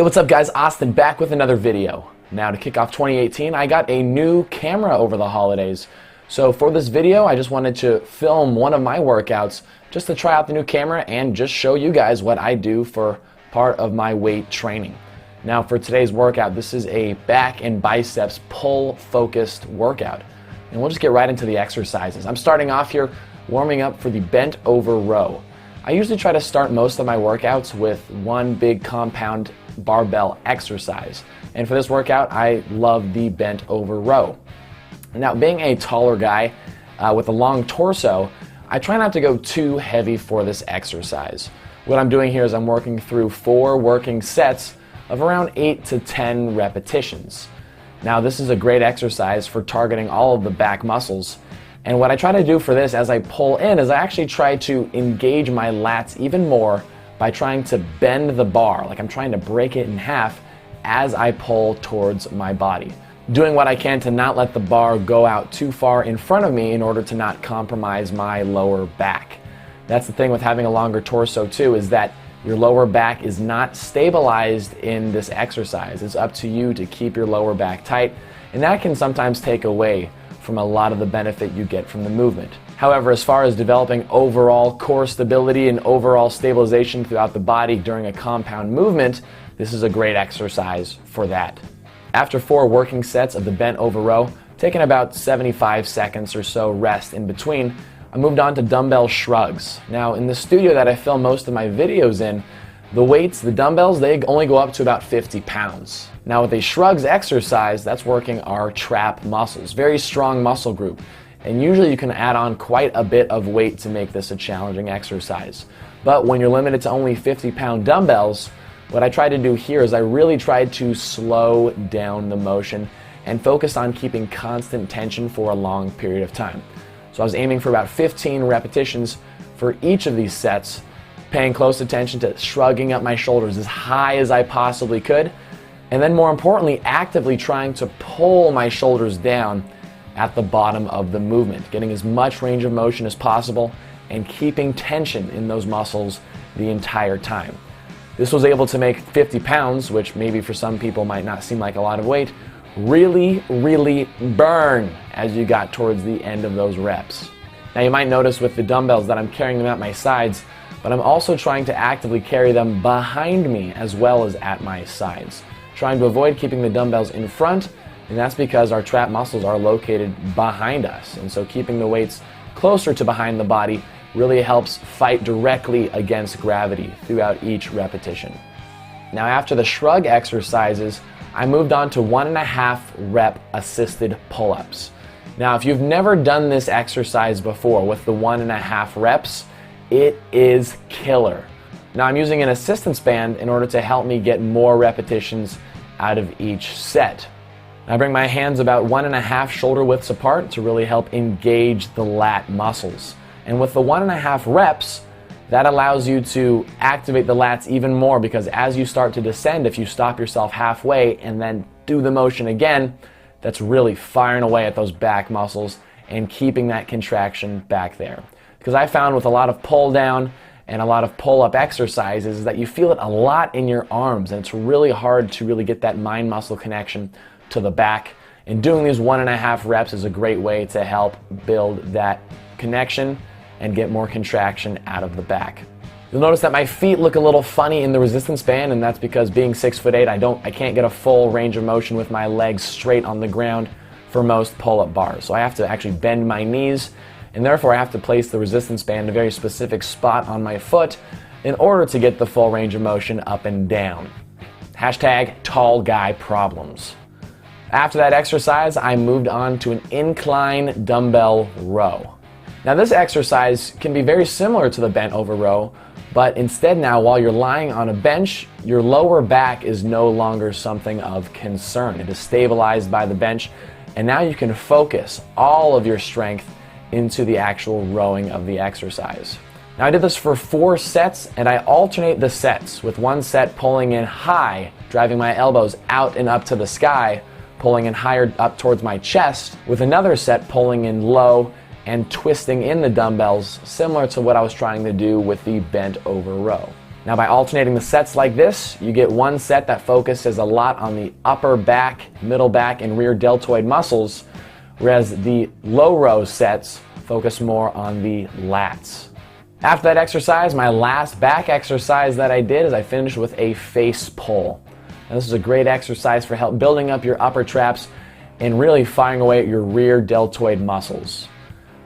Hey, what's up guys? Austin back with another video. Now to kick off 2018, I got a new camera over the holidays. So for this video, I just wanted to film one of my workouts just to try out the new camera and just show you guys what I do for part of my weight training. Now for today's workout, this is a back and biceps pull focused workout. And we'll just get right into the exercises. I'm starting off here warming up for the bent over row. I usually try to start most of my workouts with one big compound barbell exercise. And for this workout, I love the bent over row. Now, being a taller guy with a long torso, I try not to go too heavy for this exercise. What I'm doing here is I'm working through 4 working sets of around 8 to 10 repetitions. Now, this is a great exercise for targeting all of the back muscles. And what I try to do for this as I pull in is I actually try to engage my lats even more by trying to bend the bar, like I'm trying to break it in half as I pull towards my body. Doing what I can to not let the bar go out too far in front of me in order to not compromise my lower back. That's the thing with having a longer torso too, is that your lower back is not stabilized in this exercise. It's up to you to keep your lower back tight, and that can sometimes take away from a lot of the benefit you get from the movement. However, as far as developing overall core stability and overall stabilization throughout the body during a compound movement, this is a great exercise for that. After 4 working sets of the bent over row, taking about 75 seconds or so rest in between, I moved on to dumbbell shrugs. Now, in the studio that I film most of my videos in, the weights, the dumbbells, they only go up to about 50 pounds. Now with a shrugs exercise, that's working our trap muscles, very strong muscle group. And usually you can add on quite a bit of weight to make this a challenging exercise. But when you're limited to only 50-pound dumbbells, what I tried to do here is I really tried to slow down the motion and focus on keeping constant tension for a long period of time. So I was aiming for about 15 repetitions for each of these sets, paying close attention to shrugging up my shoulders as high as I possibly could, and then more importantly, actively trying to pull my shoulders down at the bottom of the movement, getting as much range of motion as possible and keeping tension in those muscles the entire time. This was able to make 50 pounds, which maybe for some people might not seem like a lot of weight, really, really burn as you got towards the end of those reps. Now you might notice with the dumbbells that I'm carrying them at my sides, but I'm also trying to actively carry them behind me as well as at my sides, trying to avoid keeping the dumbbells in front, and that's because our trap muscles are located behind us, and so keeping the weights closer to behind the body really helps fight directly against gravity throughout each repetition. Now after the shrug exercises, I moved on to 1.5 rep assisted pull-ups. Now if you've never done this exercise before with the 1.5 reps, it is killer. Now I'm using an assistance band in order to help me get more repetitions out of each set. I bring my hands about 1.5 shoulder widths apart to really help engage the lat muscles. And with the 1.5 reps, that allows you to activate the lats even more, because as you start to descend, if you stop yourself halfway and then do the motion again, that's really firing away at those back muscles and keeping that contraction back there. Because I found with a lot of pull down and a lot of pull up exercises is that you feel it a lot in your arms, and it's really hard to really get that mind muscle connection to the back. And doing these 1.5 reps is a great way to help build that connection and get more contraction out of the back. You'll notice that my feet look a little funny in the resistance band, and that's because being 6'8", I can't get a full range of motion with my legs straight on the ground for most pull-up bars. So I have to actually bend my knees, and therefore I have to place the resistance band in a very specific spot on my foot in order to get the full range of motion up and down. Hashtag tall guy problems. After that exercise, I moved on to an incline dumbbell row. Now this exercise can be very similar to the bent over row, but instead now while you're lying on a bench, your lower back is no longer something of concern. It is stabilized by the bench, and now you can focus all of your strength into the actual rowing of the exercise. Now I did this for 4 sets, and I alternate the sets, with one set pulling in high, driving my elbows out and up to the sky, pulling in higher up towards my chest, with another set pulling in low and twisting in the dumbbells, similar to what I was trying to do with the bent over row. Now by alternating the sets like this, you get one set that focuses a lot on the upper back, middle back, and rear deltoid muscles, whereas the low row sets focus more on the lats. After that exercise, my last back exercise that I did is I finished with a face pull. Now this is a great exercise for help building up your upper traps and really firing away at your rear deltoid muscles.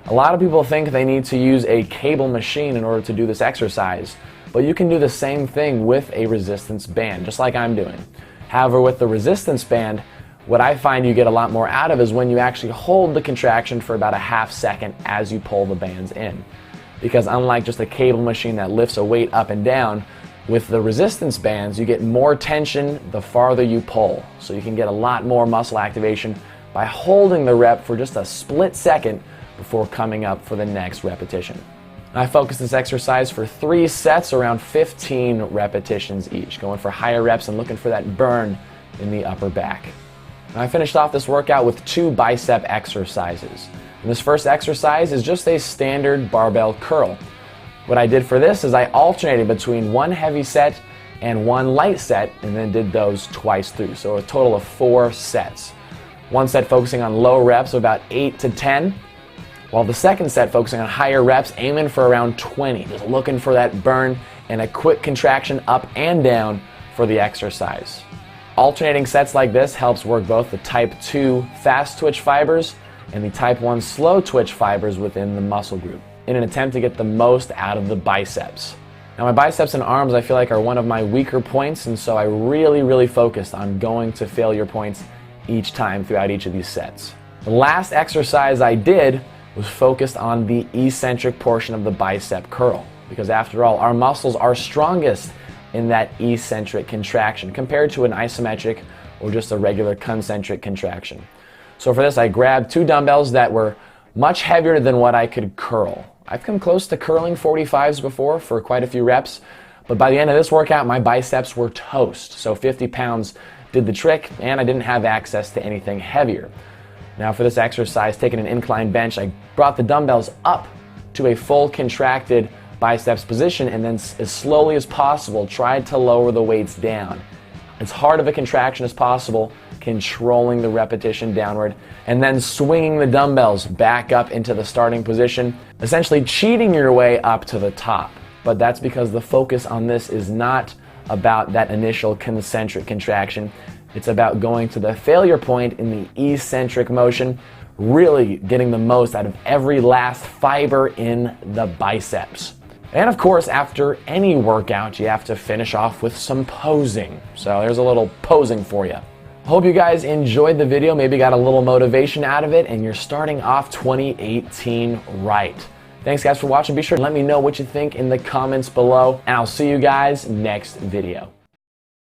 A lot of people think they need to use a cable machine in order to do this exercise, but you can do the same thing with a resistance band, just like I'm doing. However, with the resistance band, what I find you get a lot more out of is when you actually hold the contraction for about a half second as you pull the bands in. Because unlike just a cable machine that lifts a weight up and down, with the resistance bands you get more tension the farther you pull. So you can get a lot more muscle activation by holding the rep for just a split second before coming up for the next repetition. I focus this exercise for 3 sets around 15 repetitions each, going for higher reps and looking for that burn in the upper back. And I finished off this workout with 2 bicep exercises. And this first exercise is just a standard barbell curl. What I did for this is I alternated between 1 heavy set and 1 light set and then did those twice through. So a total of 4 sets. 1 set focusing on low reps of about 8 to 10, while the second set focusing on higher reps, aiming for around 20. Just looking for that burn and a quick contraction up and down for the exercise. Alternating sets like this helps work both the type 2 fast twitch fibers and the type 1 slow twitch fibers within the muscle group, in an attempt to get the most out of the biceps. Now my biceps and arms I feel like are one of my weaker points, and so I really focused on going to failure points each time throughout each of these sets. The last exercise I did was focused on the eccentric portion of the bicep curl, because after all, our muscles are strongest in that eccentric contraction compared to an isometric or just a regular concentric contraction. So for this I grabbed 2 dumbbells that were much heavier than what I could curl. I've come close to curling 45s before for quite a few reps, but by the end of this workout my biceps were toast. So 50 pounds did the trick, and I didn't have access to anything heavier. Now for this exercise, taking an incline bench, I brought the dumbbells up to a full contracted biceps position and then as slowly as possible tried to lower the weights down. As hard of a contraction as possible, controlling the repetition downward, and then swinging the dumbbells back up into the starting position, essentially cheating your way up to the top. But that's because the focus on this is not about that initial concentric contraction. It's about going to the failure point in the eccentric motion, really getting the most out of every last fiber in the biceps. And of course, after any workout, you have to finish off with some posing. So there's a little posing for you. Hope you guys enjoyed the video, maybe got a little motivation out of it, and you're starting off 2018 right. Thanks guys for watching. Be sure to let me know what you think in the comments below, and I'll see you guys next video.